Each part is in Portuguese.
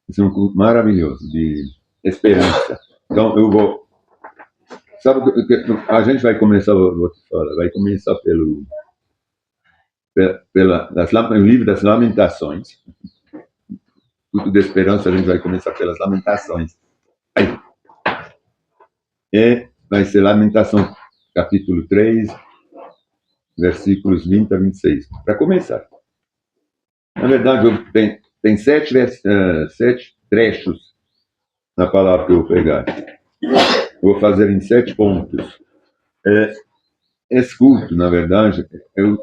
Esse é um culto maravilhoso, de esperança. Então, eu vou... Sabe, a gente vai começar, vou te falar, vai começar o livro das Lamentações. Culto de esperança, a gente vai começar pelas Lamentações. Aí. E vai ser Lamentação, capítulo 3, versículos 20 a 26. Para começar. Na verdade, tem 7 trechos na palavra que eu vou pegar. Vou fazer em 7 pontos. Esse culto, na verdade, eu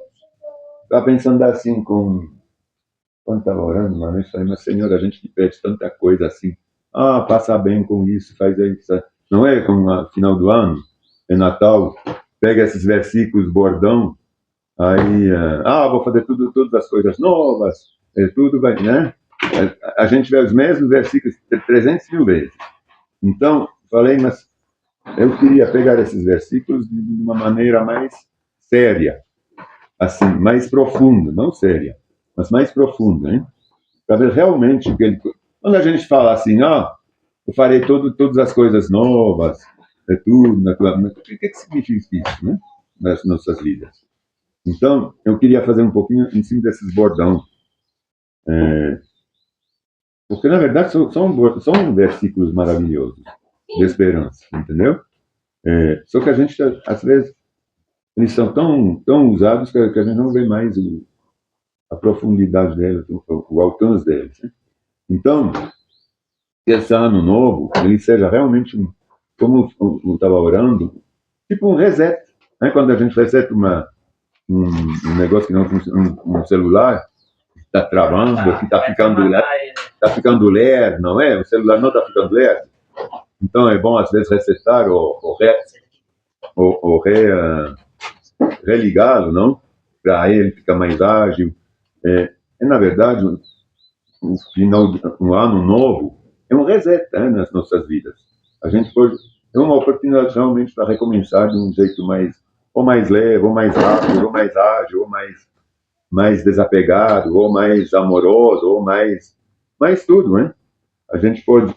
estava pensando assim, quando estava orando, mano, eu falei, mas Senhor, a gente pede tanta coisa assim. Passa bem com isso, faz isso. Não é como no final do ano, é Natal, pega esses versículos bordão, aí, vou fazer todas as coisas novas, tudo vai, né? A gente vê os mesmos versículos 300 mil vezes. Então, falei, mas eu queria pegar esses versículos de uma maneira mais séria, assim, mais profunda, não séria, mas mais profunda, hein? Para ver realmente o que ele... Quando a gente fala assim, eu farei todas as coisas novas, tudo, o que significa isso, né? Nas nossas vidas. Então, eu queria fazer um pouquinho em cima desses bordão. Porque, na verdade, são versículos maravilhosos de esperança, entendeu? Só que a gente, às vezes, eles são tão usados que a gente não vê mais a profundidade deles, o alcance deles. Né? Então, que esse ano novo, ele seja realmente, como eu estava orando, tipo um reset. Né? Quando a gente reseta um negócio que não funciona, um celular, está travando, que está ficando ler, não é? O celular não está ficando ler. Então é bom, às vezes, resetar ou religá-lo, não? Para ele ficar mais ágil. Na verdade, um ano novo é um reset, né, nas nossas vidas. A gente pode... É uma oportunidade realmente para recomeçar de um jeito mais leve, ou mais rápido, ou mais ágil, ou mais desapegado, ou mais amoroso, ou mais tudo, né? A gente pode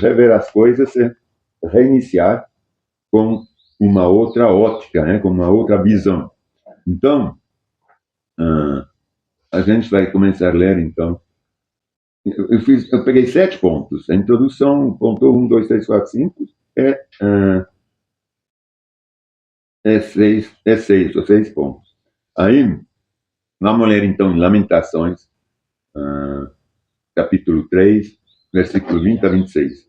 rever as coisas e reiniciar com uma outra ótica, né? Com uma outra visão. Então, a gente vai começar a ler, então. Eu peguei 7 pontos. A introdução pontou 1, 2, 3, 4, 5. São 6 pontos. Aí, vamos ler, então, em Lamentações, capítulo 3, versículo 20 a 26.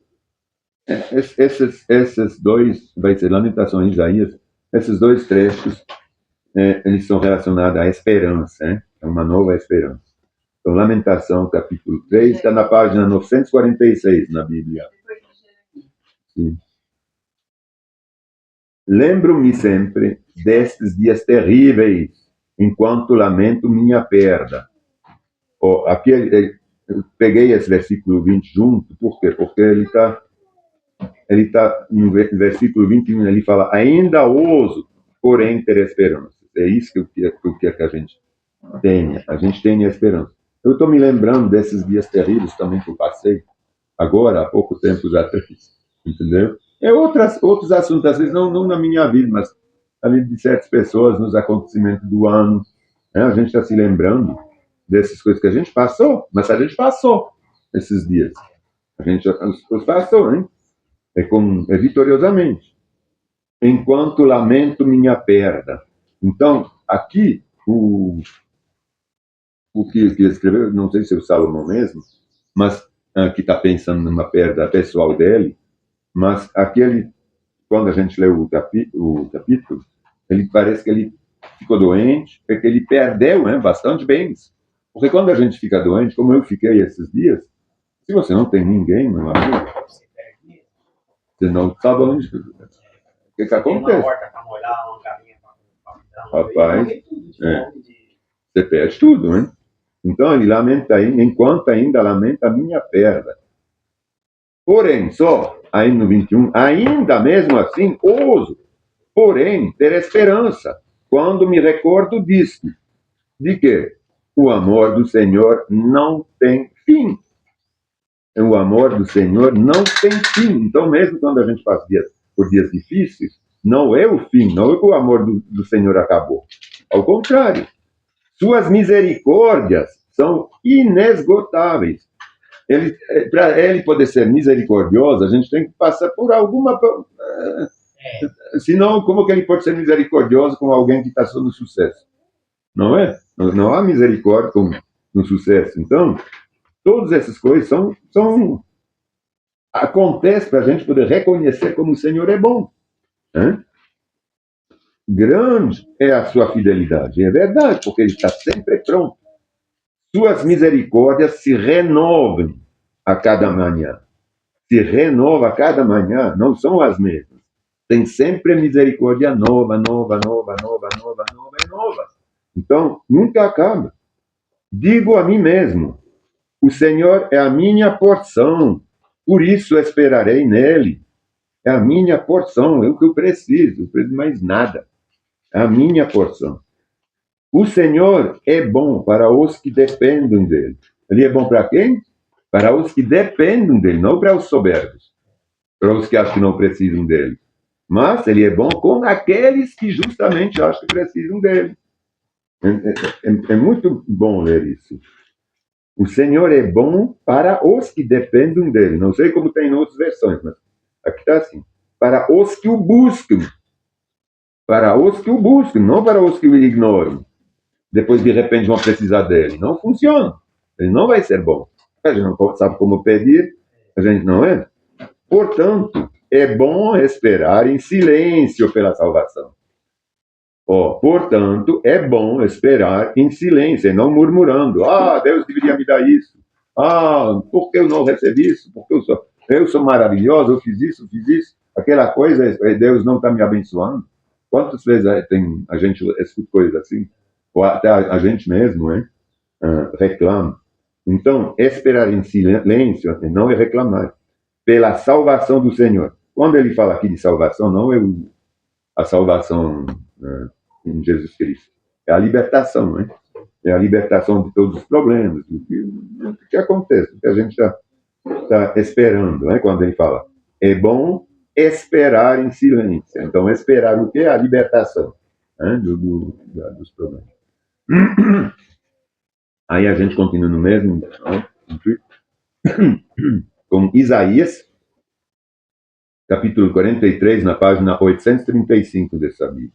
Esses dois, vai ser Lamentações e Isaías, esses dois trechos, eles são relacionados à esperança, né? É uma nova esperança. Então, Lamentação, capítulo 3, está na página 946 na Bíblia. Sim. Lembro-me sempre destes dias terríveis, enquanto lamento minha perda. Aqui eu peguei esse versículo 20 junto, por quê? Porque ele está no versículo 21, ele fala, ainda ouso, porém, ter esperança. É isso que eu quero que a gente tenha. A gente tenha esperança. Eu estou me lembrando desses dias terríveis também que eu passei, agora, há pouco tempo atrás, entendeu? Outros assuntos, às vezes não na minha vida, mas na vida de certas pessoas, nos acontecimentos do ano. Né? A gente está se lembrando dessas coisas que a gente passou, mas a gente passou esses dias. A gente os passou, hein? Vitoriosamente. Enquanto lamento minha perda. Então, aqui, o que escreveu, não sei se é o Salomão mesmo, mas que está pensando numa perda pessoal dele, mas aquele, quando a gente lê o capítulo, ele parece que ele ficou doente, porque ele perdeu, né, bastante bens. Porque quando a gente fica doente, como eu fiquei esses dias, se você não tem ninguém, meu amigo, você não sabe onde... O que acontece? Rapaz, você perde tudo, né? Então ele lamenta, enquanto ainda lamenta a minha perda. Porém, só aí no 21, ainda mesmo assim, ouso, porém, ter esperança, quando me recordo de que o amor do Senhor não tem fim. o amor do Senhor não tem fim. Então, mesmo quando a gente passa por dias difíceis, não é o fim, não é que o amor do Senhor acabou. Ao contrário, suas misericórdias são inesgotáveis. Para ele poder ser misericordioso, a gente tem que passar por alguma... Senão, como que ele pode ser misericordioso com alguém que está só no sucesso? Não é? Não há misericórdia no sucesso. Então, todas essas coisas acontecem para a gente poder reconhecer como o Senhor é bom. Hein? Grande é a sua fidelidade. É verdade, porque ele está sempre pronto. Suas misericórdias se renovam a cada manhã. Se renova a cada manhã, não são as mesmas. Tem sempre misericórdia nova. Então, nunca acaba. Digo a mim mesmo, o Senhor é a minha porção, por isso esperarei nele. É a minha porção, é o que eu preciso, não preciso mais nada. É a minha porção. O Senhor é bom para os que dependem dele. Ele é bom para quem? Para os que dependem dele, não para os soberbos, para os que acham que não precisam dele. Mas ele é bom com aqueles que justamente acham que precisam dele. É muito bom ler isso. O Senhor é bom para os que dependem dele. Não sei como tem em outras versões, mas aqui está assim. Para os que o buscam. Para os que o buscam, não para os que o ignoram. Depois, de repente, vão precisar dele. Não funciona. Ele não vai ser bom. A gente não sabe como pedir, a gente não é. Portanto, é bom esperar em silêncio pela salvação. Portanto, é bom esperar em silêncio, e não murmurando. Deus deveria me dar isso. Por que eu não recebi isso? Porque eu sou maravilhoso, eu fiz isso. Aquela coisa, Deus não está me abençoando. Quantas vezes a gente escuta coisas assim? Ou até a gente mesmo, hein? Reclama. Então, esperar em silêncio não é reclamar. Pela salvação do Senhor. Quando ele fala aqui de salvação, não é a salvação em Jesus Cristo. É a libertação, né? É a libertação de todos os problemas, do que acontece, do que a gente está esperando, né? Quando ele fala, é bom esperar em silêncio. Então, esperar o quê? A libertação, né? Dos problemas. Aí a gente continua no mesmo, né? Com Isaías, capítulo 43, na página 835 dessa Bíblia.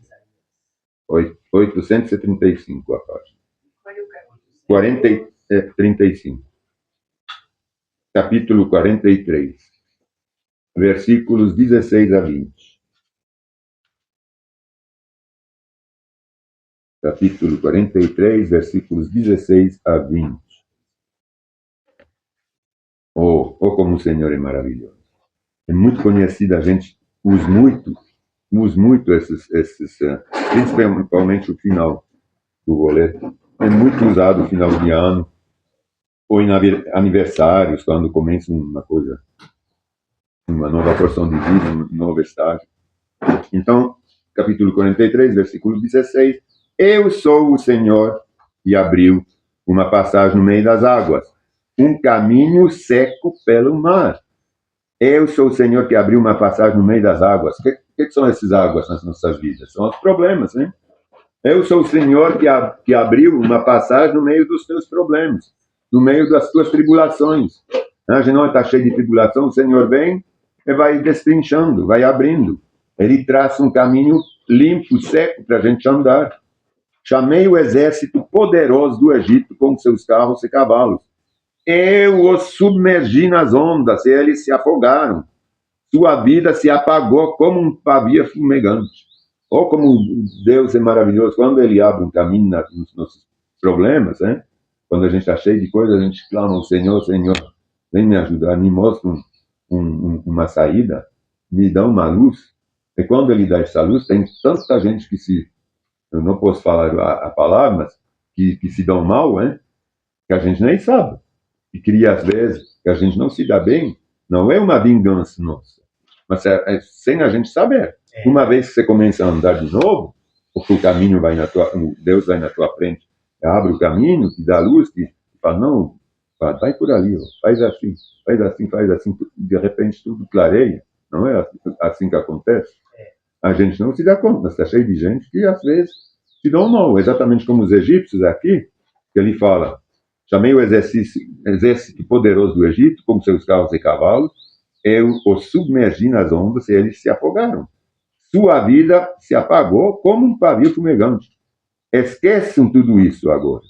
835 a página. 35. Capítulo 43, versículos 16 a 20. Capítulo 43, versículos 16 a 20. Como o Senhor é maravilhoso. É muito conhecido, a gente usa muito esses principalmente o final do rolê. É muito usado no final de ano, ou em aniversários, quando começa uma coisa, uma nova porção de vida, um novo estágio. Então, capítulo 43, versículo 16. Eu sou o Senhor que abriu uma passagem no meio das águas, um caminho seco pelo mar. Eu sou o Senhor que abriu uma passagem no meio das águas. O que são essas águas nas nossas vidas? São os problemas, né? Eu sou o Senhor que abriu uma passagem no meio dos teus problemas, no meio das tuas tribulações. A gente não está cheio de tribulação, o Senhor vem e vai destrinchando, vai abrindo. Ele traça um caminho limpo, seco, para a gente andar. Chamei o exército poderoso do Egito com seus carros e cavalos. Eu os submergi nas ondas e eles se afogaram. Sua vida se apagou como um pavio fumegante. Como Deus é maravilhoso. Quando Ele abre um caminho nos nossos problemas, né? Quando a gente está cheio de coisas, a gente clama ao Senhor, Senhor, vem me ajudar, me mostra uma saída, me dá uma luz. E quando Ele dá essa luz, tem tanta gente eu não posso falar a palavra, mas que se dão mal, né? Que a gente nem sabe. E cria, às vezes, que a gente não se dá bem, não é uma vingança nossa, mas é sem a gente saber. Uma vez que você começa a andar de novo, porque o caminho Deus vai na tua frente, abre o caminho, te dá luz, que fala, não, vai por ali, ó, faz assim, faz assim, faz assim, de repente tudo clareia. Não é assim que acontece? A gente não se dá conta, mas está cheio de gente que às vezes se dão mal, exatamente como os egípcios aqui, que ele fala, chamei o exército poderoso do Egito, com seus carros e cavalos, eu os submergi nas ondas e eles se afogaram. Sua vida se apagou como um pavio fumegante. Esqueçam tudo isso agora.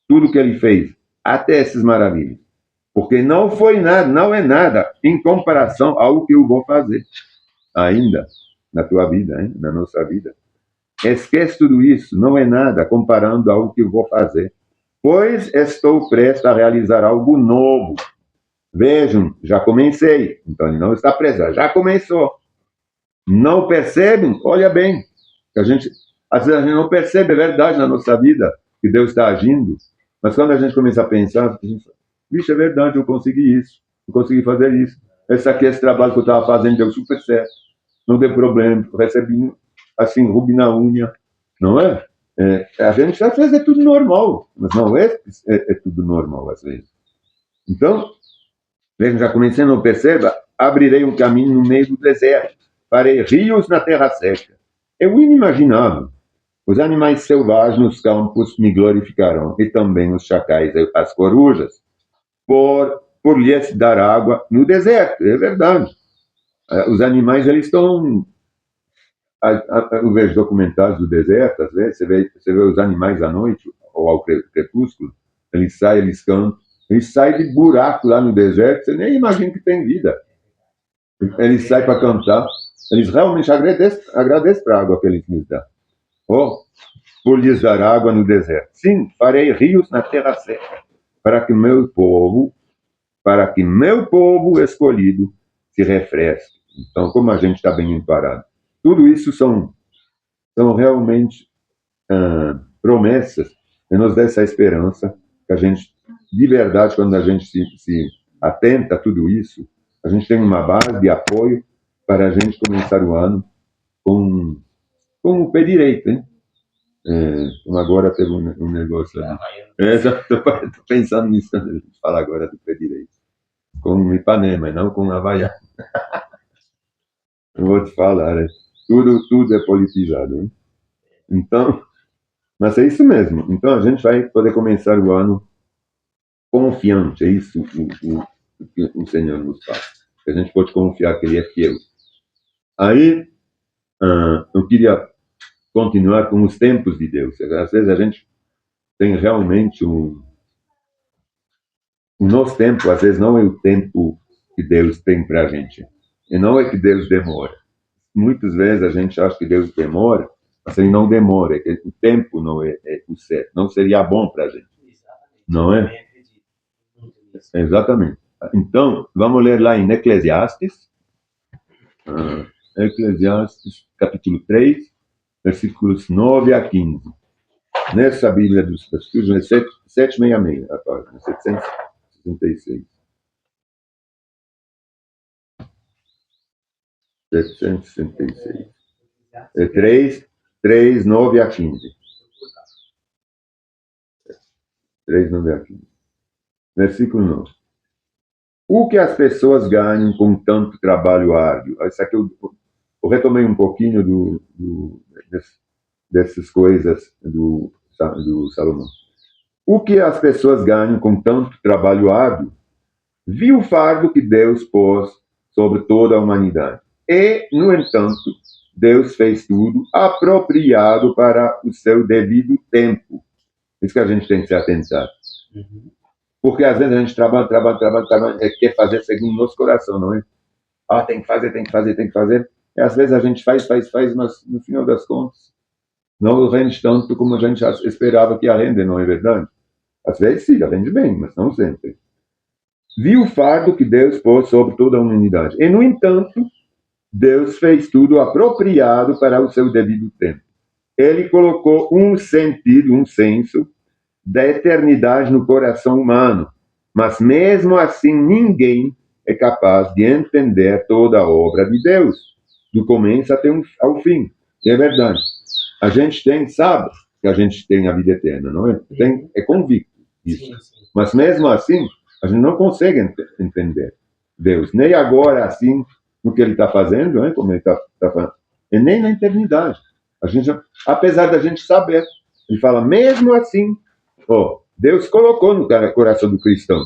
Tudo que ele fez, até essas maravilhas. Porque não foi nada, não é nada em comparação ao que eu vou fazer ainda na tua vida, hein? Na nossa vida. Esquece tudo isso, não é nada comparando ao que eu vou fazer. Pois estou prestes a realizar algo novo. Vejam, já comecei. Então ele não está preso, já começou. Não percebem? Olha bem. Às vezes a gente não percebe, é verdade, na nossa vida, que Deus está agindo. Mas quando a gente começa a pensar, a gente fala, bicho, é verdade, eu consegui isso. Eu consegui fazer isso. Esse trabalho que eu estava fazendo deu super certo. Não deu problema. Eu recebi, assim, rubi na unha. Não é? A gente às vezes é tudo normal, mas não é tudo normal às vezes. Então, veja, já comecei, não perceba, abrirei um caminho no meio do deserto, farei rios na terra seca. É o inimaginável. Os animais selvagens nos campos me glorificarão, e também os chacais, as corujas, por lhes dar água no deserto. É verdade. Os animais, eles estão... Eu vejo documentários do deserto, às vezes, você vê os animais à noite, ou ao crepúsculo, eles saem, eles cantam, eles saem de buraco lá no deserto, você nem imagina que tem vida. Eles saem para cantar, eles realmente agradecem para a água que eles nos dão. Oh, por lhes dar água no deserto. Sim, farei rios na terra seca, para que meu povo escolhido se refresque. Então, como a gente está bem parado. Tudo isso são realmente promessas que nos dão essa esperança que a gente, de verdade, quando a gente se atenta a tudo isso, a gente tem uma base de apoio para a gente começar o ano com o pé direito, hein? Como agora teve um negócio ali. Já estou pensando nisso quando a gente fala agora do pé direito. Com o Ipanema, não com o Havaiana. Eu vou te falar, tudo é politizado, hein? Então, mas é isso mesmo. Então a gente vai poder começar o ano confiante. É isso que o Senhor nos faz. Que a gente pode confiar que Ele é fiel. Aí, eu queria continuar com os tempos de Deus. Às vezes a gente tem realmente o nosso tempo, às vezes não é o tempo que Deus tem para a gente. E não é que Deus demora. Muitas vezes a gente acha que Deus demora, mas Ele não demora. O tempo não é o certo. Não seria bom para a gente. Não é? Exatamente. Então, vamos ler lá em Eclesiastes. Eclesiastes, capítulo 3, versículos 9 a 15. Nessa Bíblia dos Estudos, 766, a página 766. 766. 3, 9 a 15. 3, 9 a 15. Versículo 9. O que as pessoas ganham com tanto trabalho árduo? Isso aqui eu retomei um pouquinho dessas coisas do Salomão. O que as pessoas ganham com tanto trabalho árduo? Viu o fardo que Deus pôs sobre toda a humanidade. E, no entanto, Deus fez tudo apropriado para o seu devido tempo. Isso que a gente tem que se atentar. Porque às vezes a gente trabalha, quer fazer segundo o nosso coração, não é? Tem que fazer. E às vezes a gente faz, mas no final das contas não rende tanto como a gente esperava que ia render, não é verdade? Às vezes sim, rende bem, mas não sempre. Viu o fardo que Deus pôs sobre toda a humanidade. E, no entanto, Deus fez tudo apropriado para o seu devido tempo. Ele colocou um sentido, um senso da eternidade no coração humano. Mas, mesmo assim, ninguém é capaz de entender toda a obra de Deus, do começo até ao fim. E é verdade. A gente sabe que a gente tem a vida eterna, não é? É convicto. isso. Mas mesmo assim, a gente não consegue entender Deus. Nem agora, assim, no que ele está fazendo, né? Como ele está fazendo. E nem na eternidade. A gente, apesar da gente saber, ele fala, mesmo assim, Deus colocou no coração do cristão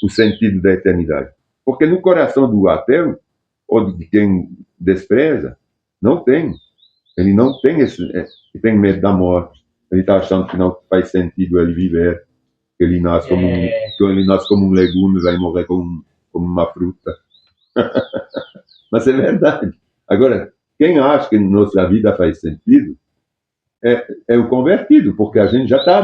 o sentido da eternidade. Porque no coração do ateu, ou de quem despreza, não tem. Ele não tem ele tem medo da morte. Ele está achando que não faz sentido ele viver. Que ele nasce como um legume e vai morrer como uma fruta. Mas é verdade. Agora, quem acha que nossa vida faz sentido é o convertido, porque a gente já está.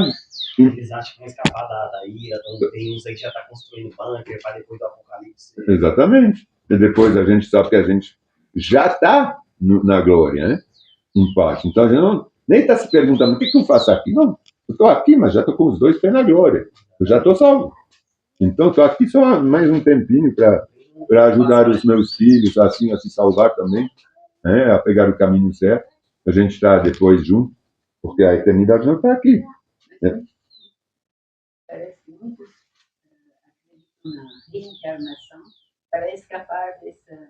Eles acham que vão escapar da ira, então tem uns aí que já está construindo bunker para depois do apocalipse. Exatamente. E depois a gente sabe que a gente já está na glória, né? Em paz. Então a gente nem está se perguntando o que eu faço aqui. Não, eu estou aqui, mas já estou com os dois pés na glória. Eu já estou salvo. Então estou aqui só mais um tempinho para ajudar os meus filhos assim, a se salvar também, né? A pegar o caminho certo. A gente está depois junto, porque a eternidade não está aqui. Né? Parece que muitos acreditam na reencarnação para escapar dessa.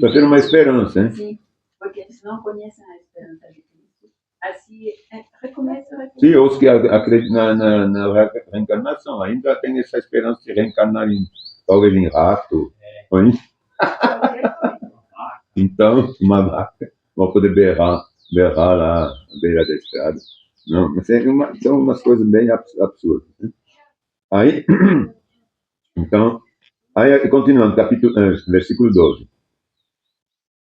Para ter uma esperança, né? Sim, porque eles não conhecem a esperança de Cristo. Assim, recomeçam. Sim, os que acreditam na reencarnação ainda têm essa esperança de reencarnar talvez em rato. Então, uma vaca vai poder berrar lá à beira da estrada. Não, mas são umas coisas bem absurdas. Né? Aí, então, aí continuando, versículo 12.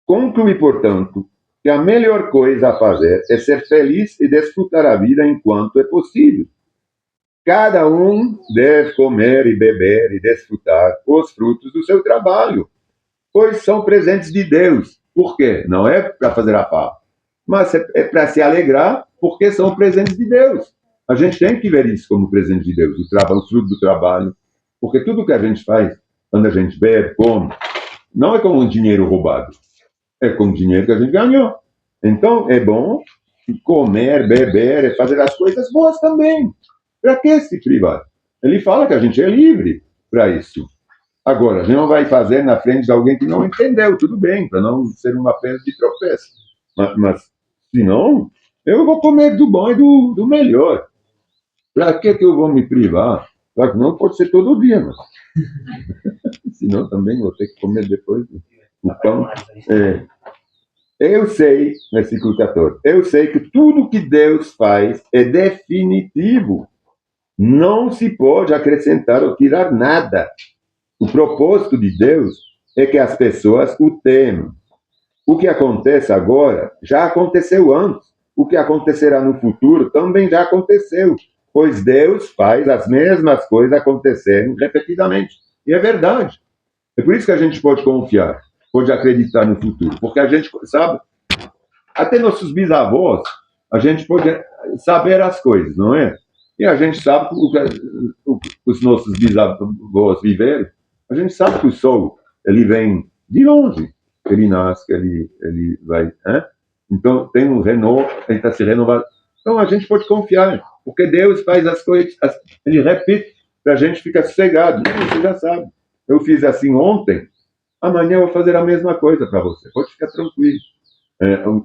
Conclui, portanto, que a melhor coisa a fazer é ser feliz e desfrutar a vida enquanto é possível. Cada um deve comer e beber e desfrutar os frutos do seu trabalho, pois são presentes de Deus. Por quê? Não é para fazer a farra, mas é para se alegrar, porque são presentes de Deus. A gente tem que ver isso como presente de Deus, o fruto do trabalho, porque tudo que a gente faz, quando a gente bebe, come, não é com um dinheiro roubado. É com o dinheiro que a gente ganhou. Então, é bom comer, beber e fazer as coisas boas também. Para que se privar? Ele fala que a gente é livre para isso. Agora, a gente não vai fazer na frente de alguém que não entendeu, tudo bem, para não ser uma pedra de tropeço. Mas se não, eu vou comer do bom e do melhor. Para que eu vou me privar? Claro que não pode ser todo dia, mas senão também vou ter que comer depois o pão. Eu sei, versículo 14, eu sei que tudo que Deus faz é definitivo. Não se pode acrescentar ou tirar nada. O propósito de Deus é que as pessoas o temam. O que acontece agora já aconteceu antes. O que acontecerá no futuro também já aconteceu. Pois Deus faz as mesmas coisas acontecerem repetidamente. E é verdade. É por isso que a gente pode confiar, pode acreditar no futuro. Porque a gente sabe, até nossos bisavós, a gente pode saber as coisas, não é? E a gente sabe o que os nossos bisavós viveram. A gente sabe que o sol, ele vem de longe. Ele nasce, ele vai... Hein? Então, tem um renovo, ele está se renovando. Então, a gente pode confiar, porque Deus faz as coisas, ele repete, para a gente ficar sossegado. Você já sabe. Eu fiz assim ontem, amanhã eu vou fazer a mesma coisa para você. Pode ficar tranquilo.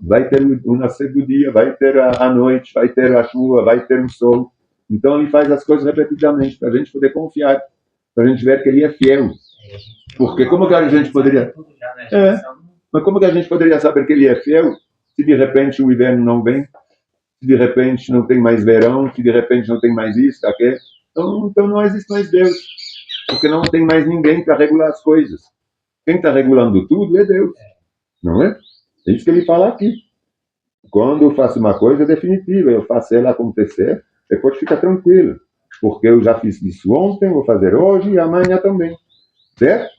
Vai ter o nascer do dia, vai ter a noite, vai ter a chuva, vai ter o sol. Então, ele faz as coisas repetidamente, para a gente poder confiar, para a gente ver que ele é fiel. Porque como que a gente poderia... mas como que a gente poderia saber que ele é fiel se de repente o inverno não vem, se de repente não tem mais verão, se de repente não tem mais isso, aquilo? Então não existe mais Deus, porque não tem mais ninguém para regular as coisas. Quem está regulando tudo é Deus, não é? É isso que ele fala aqui. Quando eu faço uma coisa, é definitiva, eu faço ela acontecer, você pode ficar tranquilo, porque eu já fiz isso ontem, vou fazer hoje e amanhã também. Certo?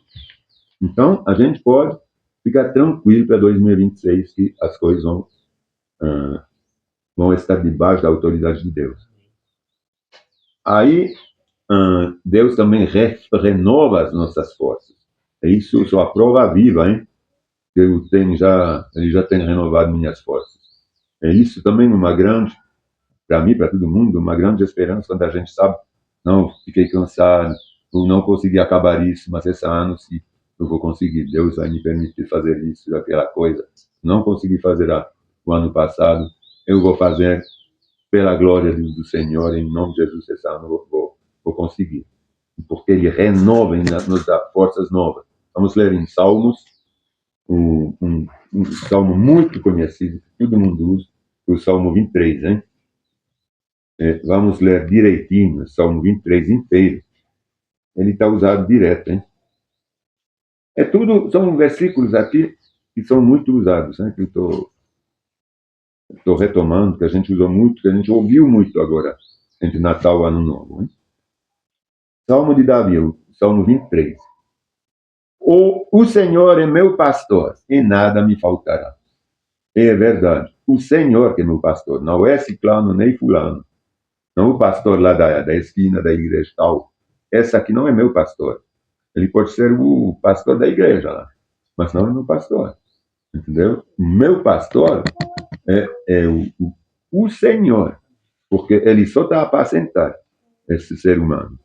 Então, a gente pode ficar tranquilo para 2026 que as coisas vão estar debaixo da autoridade de Deus. Aí, Deus também renova as nossas forças. Isso só a prova viva, hein? Que ele já tem renovado minhas forças. É isso também uma grande para mim, para todo mundo, uma grande esperança quando a gente sabe, não, fiquei cansado, ou não consegui acabar isso, mas esse ano sim, eu vou conseguir. Deus vai me permitir fazer isso, aquela coisa. Não consegui fazer o ano passado, eu vou fazer pela glória do Senhor, em nome de Jesus, esse ano vou conseguir. Porque Ele renova, nos dá forças novas. Vamos ler em Salmos, um salmo muito conhecido, que todo mundo usa, o Salmo 23, hein? Vamos ler direitinho, o Salmo 23 inteiro. Ele está usado direto, hein? São versículos aqui que são muito usados, né? Que eu estou retomando, que a gente usou muito, que a gente ouviu muito agora, entre Natal e Ano Novo, hein? Salmo de Davi, Salmo 23. O Senhor é meu pastor e nada me faltará. É verdade. O Senhor que é meu pastor, não é ciclano nem fulano. Não o pastor lá da esquina da igreja tal. Esse aqui não é meu pastor. Ele pode ser o pastor da igreja lá, mas não é meu pastor. Entendeu? Meu pastor é o Senhor, porque ele só está a apacentar esse ser humano.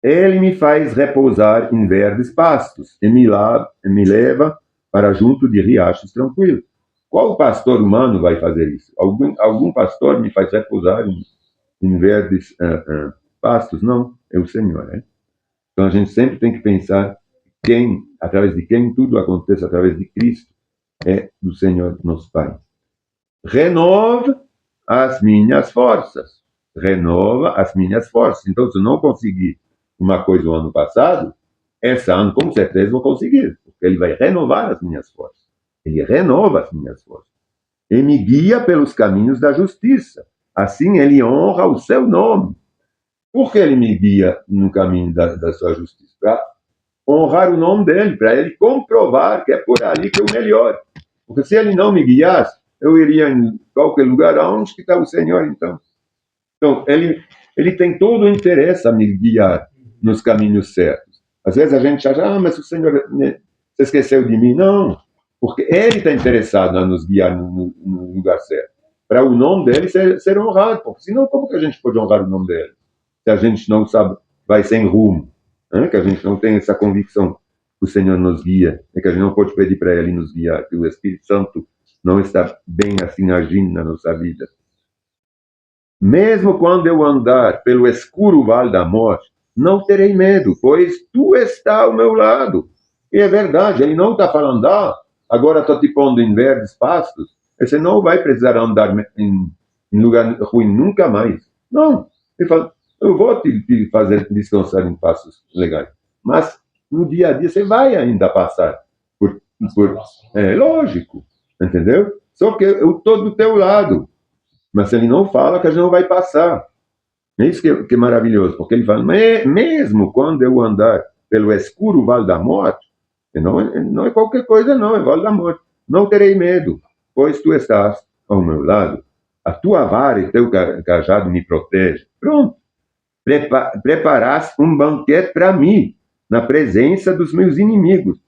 Ele me faz repousar em verdes pastos e me leva para junto de riachos tranquilos. Qual pastor humano vai fazer isso? Algum pastor me faz repousar em verdes pastos? Não, é o Senhor. Né? Então a gente sempre tem que pensar através de quem tudo acontece, através de Cristo, é do Senhor nosso Pai. Renova as minhas forças. Renova as minhas forças. Então, se eu não conseguir uma coisa no ano passado, esse ano, com certeza, vou conseguir, porque ele vai renovar as minhas forças. Ele renova as minhas forças. E me guia pelos caminhos da justiça. Assim, ele honra o seu nome. Por que ele me guia no caminho da sua justiça? Para honrar o nome dele, para ele comprovar que é por ali que eu melhoro. Porque se ele não me guiasse, eu iria em qualquer lugar. Aonde que está o Senhor, então? Então, ele tem todo o interesse a me guiar nos caminhos certos. Às vezes a gente acha, mas o Senhor se esqueceu de mim. Não, porque ele está interessado a nos guiar no lugar certo. Para o nome dele ser honrado. Porque senão, como que a gente pode honrar o nome dele? Se a gente não sabe, vai sem rumo. Né? Que a gente não tem essa convicção que o Senhor nos guia. E que a gente não pode pedir para ele nos guiar. Que o Espírito Santo não está bem assim agindo na nossa vida. Mesmo quando eu andar pelo escuro vale da morte, não terei medo, pois tu está ao meu lado. E é verdade, ele não está falando, agora estou te pondo em verdes pastos, você não vai precisar andar em lugar ruim nunca mais. Não, ele fala, eu vou te fazer descansar em pastos legais. Mas no dia a dia você vai ainda passar por lógico, entendeu? Só que eu estou do teu lado. Mas ele não fala que a gente não vai passar. É isso que é maravilhoso, porque ele fala, mesmo quando eu andar pelo escuro vale da morte, não é qualquer coisa não, é vale da morte. Não terei medo, pois tu estás ao meu lado. A tua vara e teu cajado me protege. Pronto. Preparas um banquete para mim, na presença dos meus inimigos.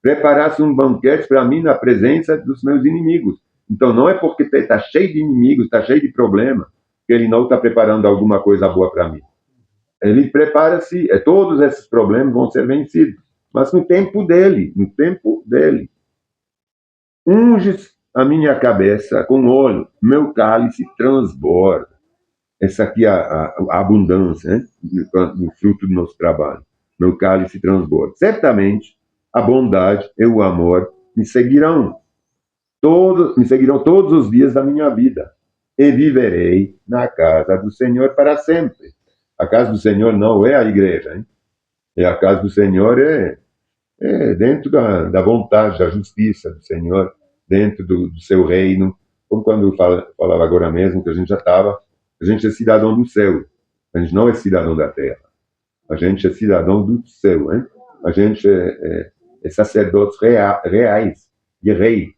Preparasse um banquete para mim na presença dos meus inimigos. Então não é porque está cheio de inimigos, está cheio de problemas, que ele não está preparando alguma coisa boa para mim. Ele prepara-se, todos esses problemas vão ser vencidos, mas no tempo dele, no tempo dele. Unges a minha cabeça com óleo, meu cálice transborda. Essa aqui é a abundância, né? Do fruto do nosso trabalho. Meu cálice transborda. Certamente a bondade e o amor me seguirão todos os dias da minha vida, e viverei na casa do Senhor para sempre. A casa do Senhor não é a igreja, hein? A casa do Senhor é dentro da vontade, da justiça do Senhor, dentro do seu reino. Como quando eu falava agora mesmo, que a gente é cidadão do céu, a gente não é cidadão da terra, a gente é cidadão do céu, hein? A gente é sacerdotes reais, de rei.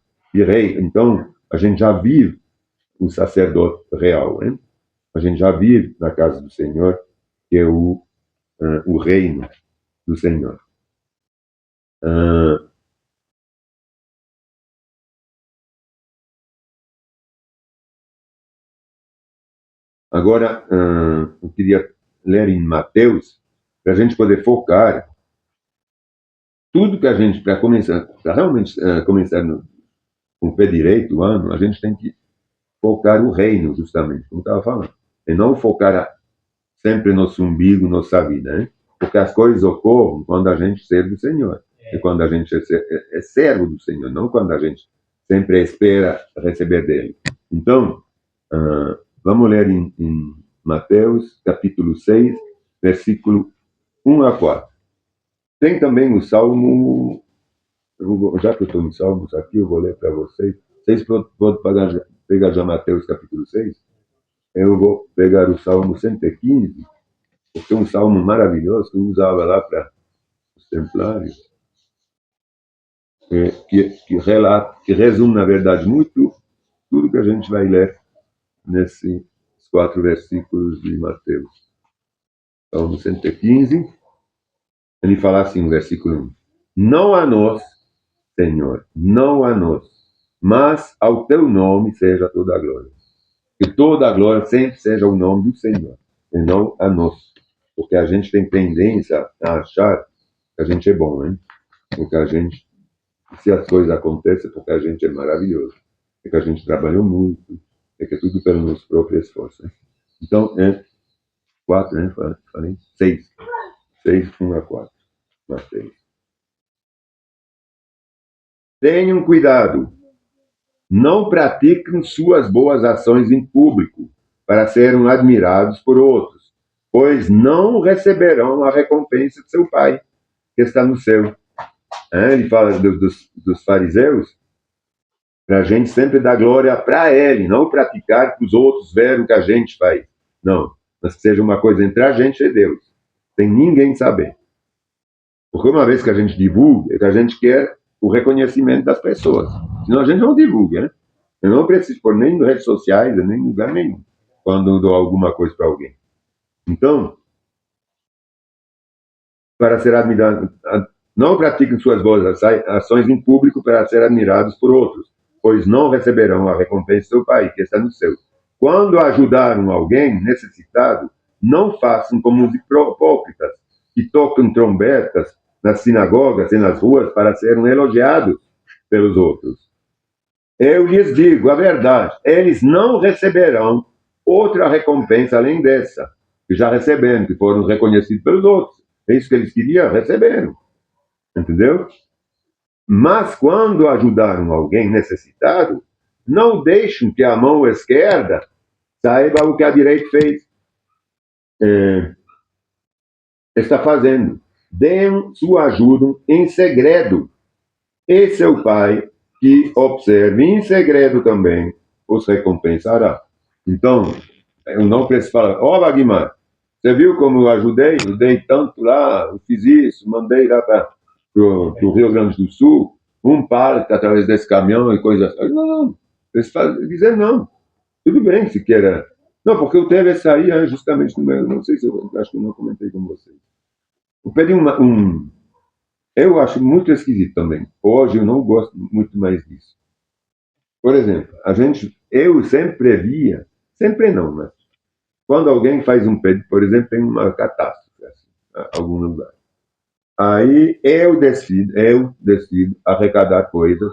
Então, a gente já vive o sacerdote real, hein? A gente já vive na casa do Senhor, que é o reino do Senhor. Agora, eu queria ler em Mateus, para a gente poder focar tudo que a gente, para começar, para realmente começar com o pé direito o ano, a gente tem que focar o reino, justamente, como estava falando. E não focar sempre nosso umbigo, nossa vida, né? Porque as coisas ocorrem quando a gente serve o Senhor. E quando a gente é servo do Senhor, não quando a gente sempre espera receber dele. Então, vamos ler em Mateus, capítulo 6, versículo 1 a 4. Tem também o Salmo, já que eu estou em Salmos aqui, eu vou ler para vocês. Vocês podem pegar já Mateus, capítulo 6. Eu vou pegar o Salmo 115, porque é um salmo maravilhoso que eu usava lá para os templários, que resume, na verdade, muito tudo que a gente vai ler nesses 4 versículos de Mateus. Salmo 115, ele fala assim, no versículo 1: Não a nós, Senhor, não a nós, mas ao teu nome seja toda a glória. Que toda a glória sempre seja o nome do Senhor, e não a nós. Porque a gente tem tendência a achar que a gente é bom, né? Porque a gente, se as coisas acontecem, porque a gente é maravilhoso, é que a gente trabalhou muito, é que é tudo pelo nosso próprio esforço. Né? Então, 4, né? Falei? 6. 6, 1 a 4. Mateus. Tenham cuidado. Não pratiquem suas boas ações em público, para serem admirados por outros, pois não receberão a recompensa de seu Pai, que está no céu. Ele fala dos fariseus, para a gente sempre dar glória para ele, não praticar para os outros verem o que a gente faz. Não, mas que seja uma coisa entre a gente e Deus, sem ninguém saber. Porque uma vez que a gente divulga, é que a gente quer o reconhecimento das pessoas. Senão a gente não divulga, né? Eu não preciso pôr nem nas redes sociais, nem em lugar nenhum, quando eu dou alguma coisa para alguém. Então, para ser admirado, não pratiquem suas boas ações em público para ser admirados por outros, pois não receberão a recompensa do seu Pai, que está no céu. Quando ajudaram alguém necessitado, não façam como os hipócritas, que tocam trombetas nas sinagogas e nas ruas para serem elogiados pelos outros. Eu lhes digo a verdade, eles não receberão outra recompensa além dessa, que já receberam, que foram reconhecidos pelos outros. É isso que eles queriam, receberam. Entendeu? Mas quando ajudaram alguém necessitado, não deixem que a mão esquerda saiba o que a direita fez. Está fazendo. Deem sua ajuda em segredo. E seu Pai, que observe em segredo também, os recompensará. Então, eu não preciso falar, Wagmar, você viu como eu ajudei? Eu dei tanto lá, eu fiz isso, mandei lá para o Rio Grande do Sul, um pallet através desse caminhão e coisas assim. Não, eles dizem não. Tudo bem, se queira. Não, porque eu teve essa aí justamente no meu, não sei se eu acho que eu não comentei com vocês. Eu pedi eu acho muito esquisito também. Hoje eu não gosto muito mais disso. Por exemplo, eu sempre via, sempre não, mas quando alguém faz um pedido, por exemplo, tem uma catástrofe, assim, em algum lugar. Aí eu decido arrecadar coisas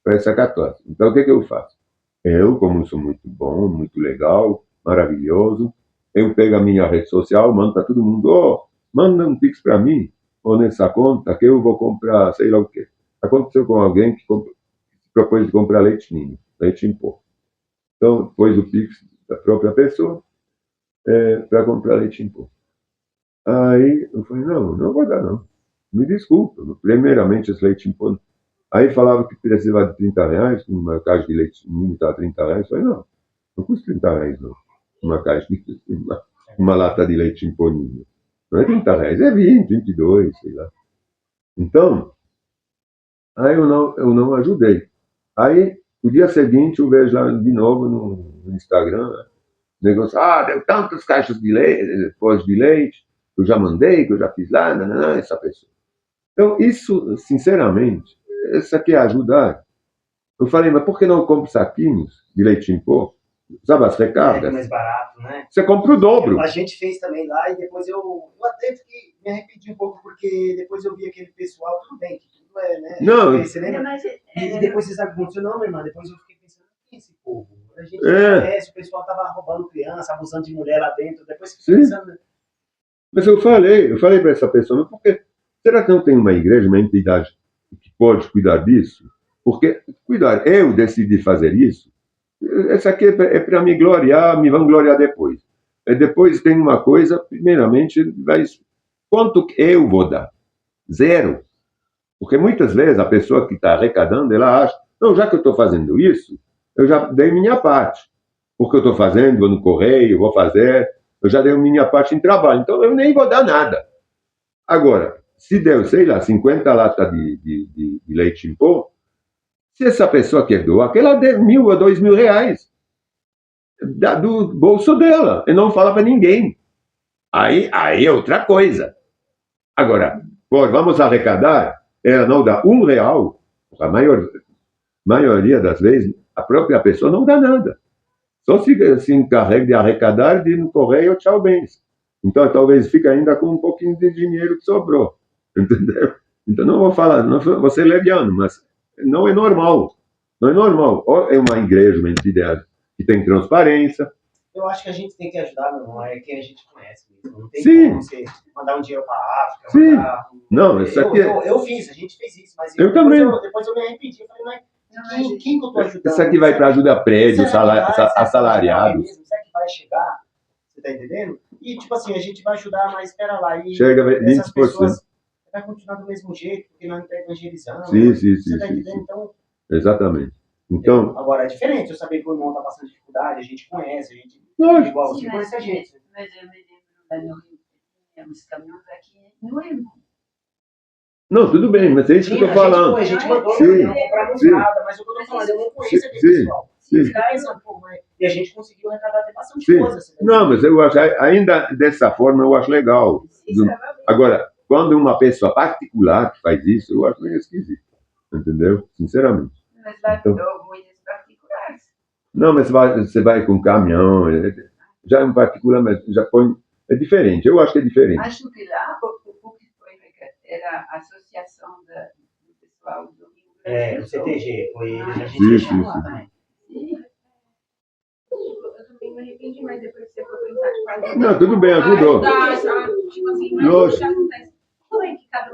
para essa catástrofe. Então o que eu faço? Eu, como sou muito bom, muito legal, maravilhoso, eu pego a minha rede social, mando para todo mundo, manda um pix para mim, ou nessa conta que eu vou comprar sei lá o quê. Aconteceu com alguém que propôs de comprar leite ninho, leite em pó. Então, pôs o pix da própria pessoa para comprar leite em pó. Aí eu falei, não vou dar não. Me desculpa, primeiramente esse leite em pó. Aí falava que precisava de R$30, uma caixa de leite ninho está R$30. Eu falei, não custa R$30 não. Uma caixa uma lata de leite em pó ninho. Não é R$30, é 20, 22, sei lá. Então, aí eu não ajudei. Aí, o dia seguinte, eu vejo lá de novo no Instagram, negócio, deu tantas caixas de leite, pós de leite, que eu já mandei, que eu já fiz lá, essa pessoa. Então, isso, sinceramente, isso aqui é ajudar. Eu falei, mas por que não compro saquinhos de leite em pó sabe as É recargas? mais barato, né? Você compra o dobro. A gente fez também lá e depois eu até fiquei, me arrependi um pouco, porque depois eu vi aquele pessoal, tudo bem, que tudo é, né? Não. Você lembra? Mas, E depois você sabe o que aconteceu? Não, minha irmã, depois eu fiquei pensando, quem é esse povo? A gente É. conhece, o pessoal tava roubando criança, abusando de mulher lá dentro, depois você Sim. fica pensando, Mas eu falei para essa pessoa, mas por quê? Será que não tem uma igreja, uma entidade que pode cuidar disso? Porque, cuidar, eu decidi fazer isso, essa aqui é para me gloriar, me vão gloriar depois. Depois tem uma coisa, primeiramente, quanto que eu vou dar? Zero. Porque muitas vezes a pessoa que está arrecadando, ela acha, não, já que eu estou fazendo isso, eu já dei minha parte. Porque eu estou fazendo, vou no correio, vou fazer, eu já dei minha parte em trabalho, então eu nem vou dar nada. Agora, se deu, sei lá, 50 latas de leite em pó, se essa pessoa quer doar, que ela dê 1.000 a 2.000 reais do bolso dela, e não fala para ninguém. Aí é outra coisa. Agora, vamos arrecadar, ela não dá R$ 1, a maioria das vezes, a própria pessoa não dá nada. Só se encarrega de arrecadar, de ir no correio, tchau, bens. Então, talvez fique ainda com um pouquinho de dinheiro que sobrou. Entendeu? Então, não vou falar, não vou ser leviano, mas não é normal. Não é normal. Ou é uma igreja, uma entidade que tem transparência. eu acho que a gente tem que ajudar, meu irmão, é quem a gente conhece mesmo. Não tem Sim. como você mandar um dinheiro para a África, Sim. mandar... Não, isso aqui eu fiz, a gente fez isso, mas eu também. Depois eu me arrependi. Eu falei, mas quem que eu tô ajudando? Isso aqui vai para ajudar prédios, assalariados. Será que vai chegar? Você tá entendendo? E, tipo assim, a gente vai ajudar, mas espera lá. E chega 20%. essas pessoas vai continuar do mesmo jeito, porque nós não estamos evangelizando. Sim. Você tá entendendo? Sim. Então, exatamente. Então, agora, é diferente eu saber que o irmão tá passando dificuldade, a gente conhece, a gente... lógico. Igual você conhece a gente. Mas eu me lembro lá no Rio, tínhamos caminhões aqui no Emo. Não, tudo bem, mas é isso que eu estou falando. A gente mandou, Sim. não compramos Sim. nada, mas eu tô falando, eu não conheço aquele Sim. pessoal. Sim. E a gente conseguiu arrecadar até bastante Sim. coisa. Não, mas eu acho, ainda dessa forma, eu acho legal. Agora, quando uma pessoa particular que faz isso, eu acho meio esquisito. Entendeu? Sinceramente. Mas vai Então, muitos particulares. não, mas você vai com caminhão, já é um particular, mas já põe. É diferente, eu acho que é diferente. Acho que lá o que foi era a associação do pessoal do Rio Grande do O Sul. CTG, foi eles, a gente Sim, deixou sim, lá sim. também. Eu também me arrependi, mas depois que você for pensar de fazer. Não, tudo bem, ajudou. Tipo assim, mas Lógico. o que acontece? Tudo bem que cada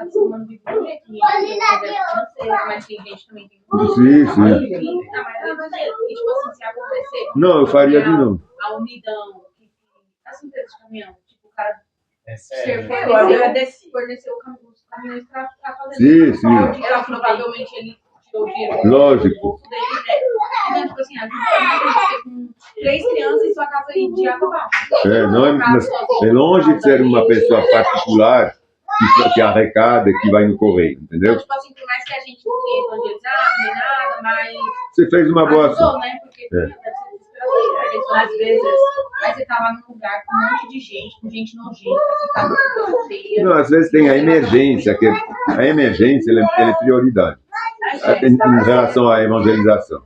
ser humano vive de um jeito, tem gente que tem reserva financeira, mas tem gente que também tem Sim. enfim, a maioria dos dias. E tipo assim, se acontecer. Não, eu faria de novo. A unidão, as empresas de caminhão, tipo, o cara É sério. forneceu os caminhões pra fazer. Sim. Então, provavelmente ele tirou o dinheiro Lógico. do bolso dele, né? Então, tipo assim, a gente com 3 crianças e sua casa aí de água abaixo. Não é, mas é longe de ser uma pessoa particular que arrecada, que vai no correio, entendeu? Então, tipo assim, por mais que a gente não tenha evangelizado, nem nada, mas Você fez uma boa ação. ajudou, né? Porque deve ser desesperador. Às vezes, aí você tá lá num lugar com um monte de gente, com gente nojenta, que tá muito coisa feia. Não, às vezes tem a emergência, que a emergência ela é prioridade em relação à evangelização.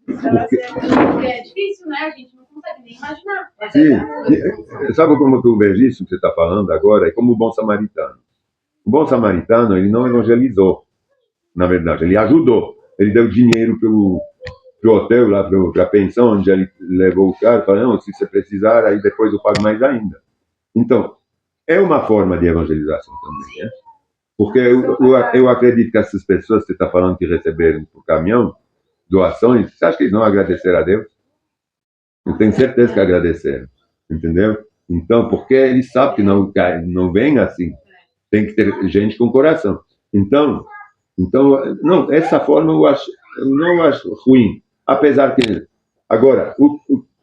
É difícil, né? A gente não consegue nem imaginar. Sim, sabe como eu vejo isso que você está falando agora? É como o bom samaritano. O bom samaritano, ele não evangelizou, na verdade, ele ajudou. Ele deu dinheiro pro hotel, lá para a pensão, onde ele levou o cara, falou, não, se você precisar, aí depois eu pago mais ainda. Então, é uma forma de evangelização também, né? Porque eu acredito que essas pessoas que você está falando que receberam por caminhão, doações, você acha que eles não agradeceram a Deus? Eu tenho certeza que agradeceram, entendeu? Então, porque eles sabem que não vem assim. Tem que ter gente com coração. Então não, essa forma eu não acho ruim. Apesar que, agora, o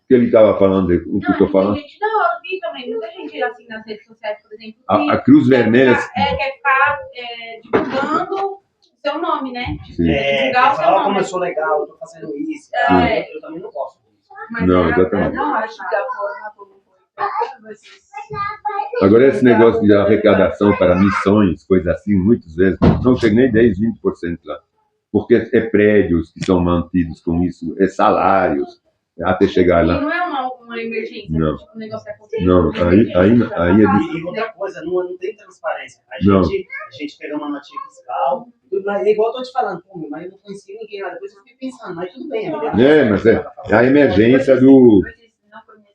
que ele estava falando, o que eu estou falando... Não, eu vi também, muita gente assim nas redes sociais, por exemplo, a Cruz Vermelha... quer ficar divulgando o seu nome, né? Divulgar o seu nome. Como eu sou legal, eu tô fazendo isso. Eu também não gosto disso. Mas não, exatamente. Não acho que a forma como foi. Agora, esse negócio de arrecadação para missões, coisa assim, muitas vezes, não chega nem 10, 20% lá. Porque é prédios que são mantidos com isso, é salários. até chegar E lá. não é uma emergência, Não. tipo, um negócio acontecendo. Não, aí é E outra coisa, não tem transparência. Não. A gente pegou uma notinha fiscal, mas é igual eu tô te falando, pô, mas eu não conhecia ninguém lá. Depois eu fiquei pensando, mas tudo bem, amiga. mas é a emergência do. Vocês não conhecem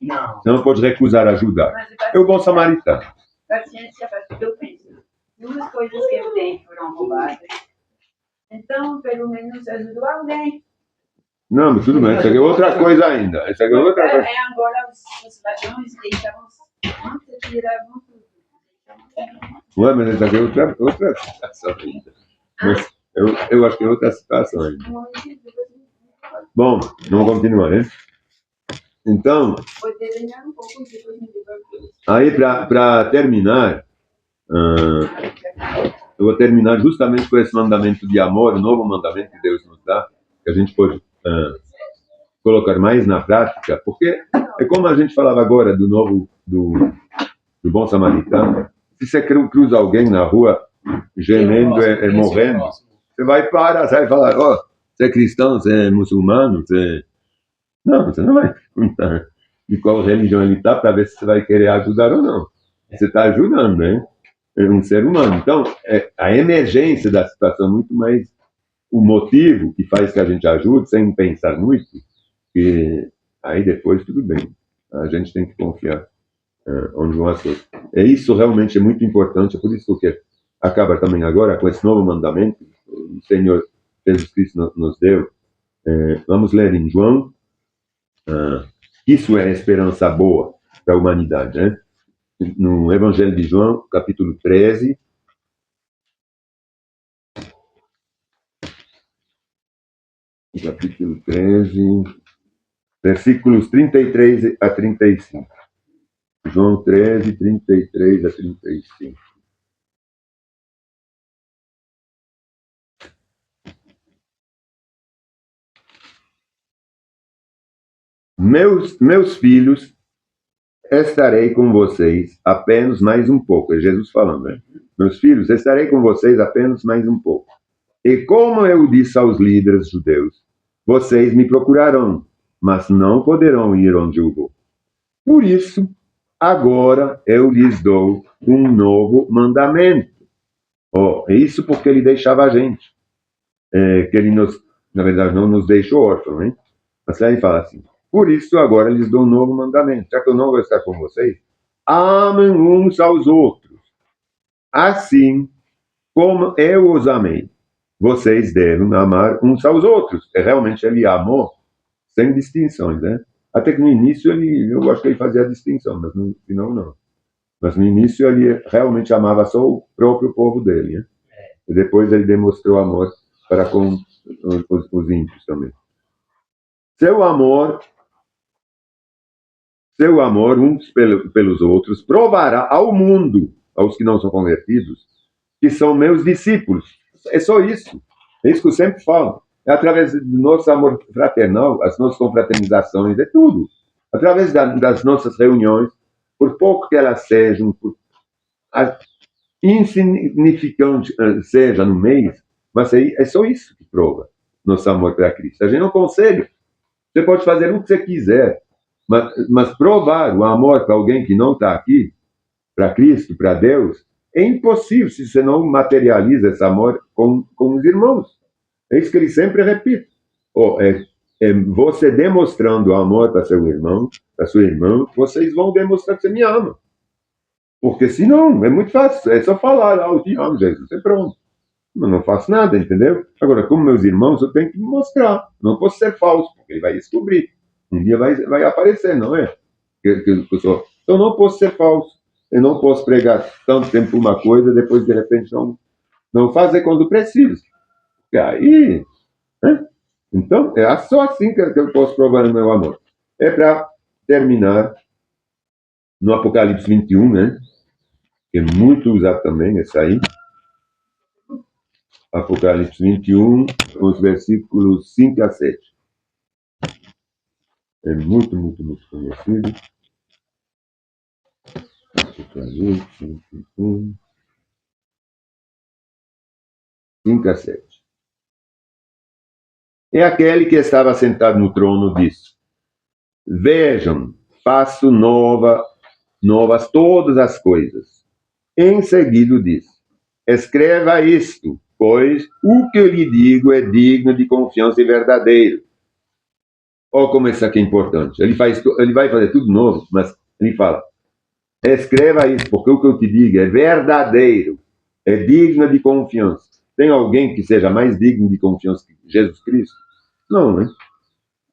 ninguém. Não. Você não pode recusar ajudar. Mas É o bom samaritano. paciência faz o que eu penso. Duas coisas que eu tenho foram roubadas. Então, pelo menos ajudou alguém. Não, mas tudo bem, isso aqui é outra coisa ainda. Isso aqui é outra coisa. Agora os ladrões deixavam antes tiravam tudo. Ué, mas isso aqui é outra situação ainda. Mas eu acho que é outra situação ainda. Bom, vamos continuar, né? Então, Pode desenhar um pouco e depois me devolver. aí para terminar, eu vou terminar justamente com esse mandamento de amor, o novo mandamento que Deus nos dá, que a gente pode colocar mais na prática, porque é como a gente falava agora do bom samaritano. Se você cruza alguém na rua gemendo, morrendo, você vai parar, você vai falar, ó, você é cristão, você é muçulmano, Não, você não vai perguntar de qual religião ele está para ver se você vai querer ajudar ou não. Você está ajudando, né? É um ser humano. Então, a emergência da situação é muito mais o motivo que faz que a gente ajude, sem pensar muito, e aí depois tudo bem. A gente tem que confiar onde vão as coisas. Isso realmente é muito importante, é por isso que acaba também agora com esse novo mandamento que o Senhor Jesus Cristo nos deu. Vamos ler em João. Isso é a esperança boa para a humanidade, né? No Evangelho de João, capítulo 13. Capítulo 13, versículos 33 a 35. João 13, 33 a 35. Meus filhos, estarei com vocês apenas mais um pouco. É Jesus falando, né? Meus filhos, estarei com vocês apenas mais um pouco. E como eu disse aos líderes judeus, vocês me procurarão, mas não poderão ir onde eu vou. Por isso, agora eu lhes dou um novo mandamento. Isso porque ele deixava a gente. Que ele na verdade, não nos deixou órfãos, né? Mas aí fala assim, por isso agora lhes dou um novo mandamento. Já que eu não vou estar com vocês, amem uns aos outros. Assim como eu os amei, vocês devem amar uns aos outros. Realmente ele amou sem distinções, né? Até que no início eu acho que ele fazia distinção, mas no final não. Mas no início ele realmente amava só o próprio povo dele, né? E depois ele demonstrou amor para com os ímpios também. Seu amor uns pelos outros provará ao mundo, aos que não são convertidos, que são meus discípulos. É só isso. É isso que eu sempre falo. É através do nosso amor fraternal, as nossas confraternizações, é tudo. Através das nossas reuniões, por pouco que elas sejam, por insignificante seja no mês, mas é só isso que prova nosso amor para Cristo. A gente não consegue. Você pode fazer o que você quiser, mas provar o amor para alguém que não está aqui, para Cristo, para Deus, é impossível se você não materializa esse amor com os irmãos. É isso que ele sempre repite. Você demonstrando amor para seu irmão, para sua irmã, vocês vão demonstrar que você me ama. Porque senão, é muito fácil, é só falar, eu te amo, Jesus, é pronto. Eu não faço nada, entendeu? Agora, como meus irmãos, eu tenho que mostrar. Não posso ser falso, porque ele vai descobrir. Um dia vai aparecer, não é? Que eu sou. Então, não posso ser falso. Eu não posso pregar tanto tempo uma coisa, depois, de repente, não fazer quando preciso. E aí, né? Então, é só assim que eu posso provar o meu amor. É para terminar no Apocalipse 21, né? Que é muito usado também, esse aí. Apocalipse 21, os versículos 5 a 7. É muito, muito, muito conhecido. Apocalipse 21, 5 a 7. E aquele que estava sentado no trono disse: Vejam, faço novas todas as coisas. Em seguida disse: Escreva isto, pois o que eu lhe digo é digno de confiança e verdadeiro. Olha como isso aqui é importante. Ele vai fazer tudo novo, mas ele fala: Escreva isso, porque o que eu te digo é verdadeiro, é digno de confiança. Tem alguém que seja mais digno de confiança que Jesus Cristo? Não, né?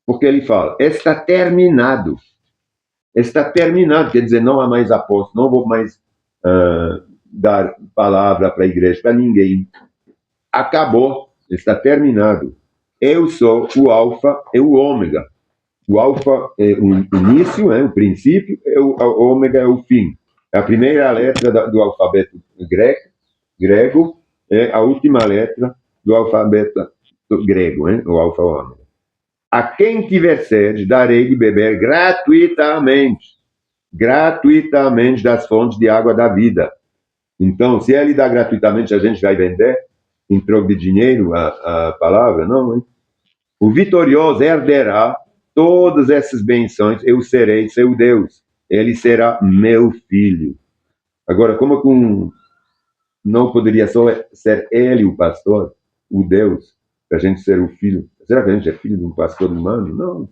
Porque ele fala: Está terminado. Está terminado, quer dizer, não há mais apóstolo, não vou mais dar palavra para a igreja, para ninguém. Acabou, está terminado. Eu sou o alfa e o ômega. O alfa é o início, o princípio, o ômega é o fim. É a primeira letra do alfabeto grego é a última letra do alfabeto grego, o alfa e o ômega. A quem tiver sede, darei de beber gratuitamente das fontes de água da vida. Então, se ele dá gratuitamente, a gente vai vender em troco de dinheiro a palavra? Não, hein? O vitorioso herderá todas essas benções, eu serei seu Deus, ele será meu filho. Agora, como não poderia só ser ele o pastor, o Deus, para a gente ser o filho? Será que a gente é filho de um pastor humano? Não.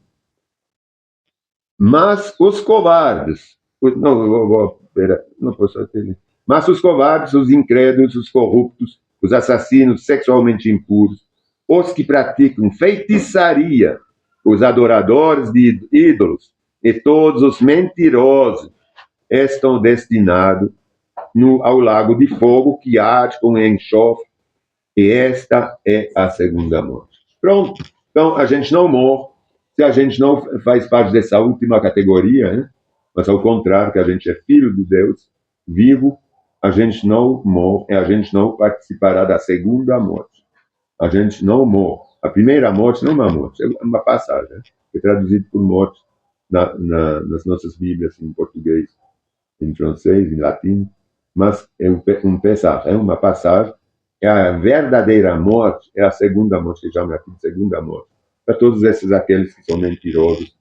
Mas os covardes, não posso ter. Mas os covardes, os incrédulos, os corruptos, os assassinos sexualmente impuros, os que praticam feitiçaria, os adoradores de ídolos e todos os mentirosos estão destinados ao lago de fogo que arde com enxofre, e esta é a segunda morte. Pronto. Então, a gente não morre se a gente não faz parte dessa última categoria, né? Mas ao contrário, que a gente é filho de Deus, vivo, a gente não morre, a gente não participará da segunda morte. A gente não morre. A primeira morte não é uma morte, é uma passagem, né? É traduzido por morte nas nossas Bíblias, em português, em francês, em latim, mas é um passagem, é uma passagem. É a verdadeira morte, é a segunda morte, que chama aqui de segunda morte. Para todos aqueles que são mentirosos,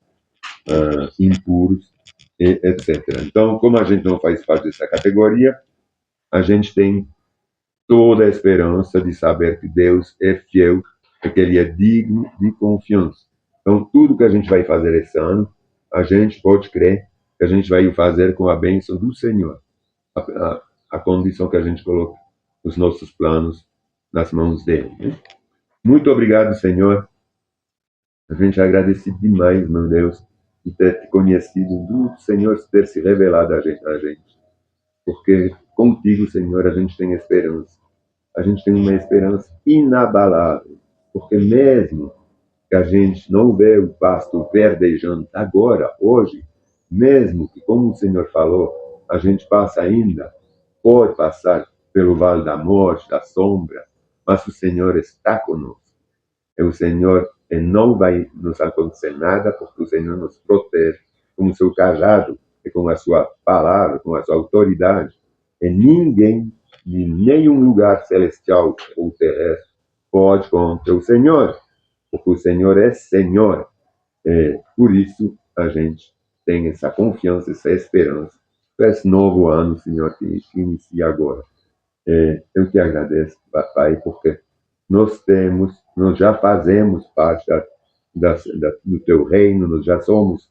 impuros, etc. Então, como a gente não faz parte dessa categoria, a gente tem toda a esperança de saber que Deus é fiel, que Ele é digno de confiança. Então, tudo que a gente vai fazer esse ano, a gente pode crer que a gente vai fazer com a bênção do Senhor. A condição que a gente coloca os nossos planos nas mãos dele. Né? Muito obrigado, Senhor. A gente agradece demais, meu Deus, de ter te conhecido, do Senhor ter se revelado a gente. Porque contigo, Senhor, a gente tem esperança. A gente tem uma esperança inabalável. Porque mesmo que a gente não vê o pasto verdejando agora, hoje, mesmo que, como o Senhor falou, a gente passa ainda, pode passar pelo vale da morte, da sombra, mas o Senhor está conosco. E o Senhor não vai nos acontecer nada, porque o Senhor nos protege com o seu cajado e com a sua palavra, com a sua autoridade. E ninguém, de nenhum lugar celestial ou terrestre, pode contra o Senhor, porque o Senhor é Senhor. Por isso, a gente tem essa confiança, essa esperança para esse novo ano, Senhor, que inicia agora. Eu te agradeço, papai, porque nós já fazemos parte do teu reino, nós já somos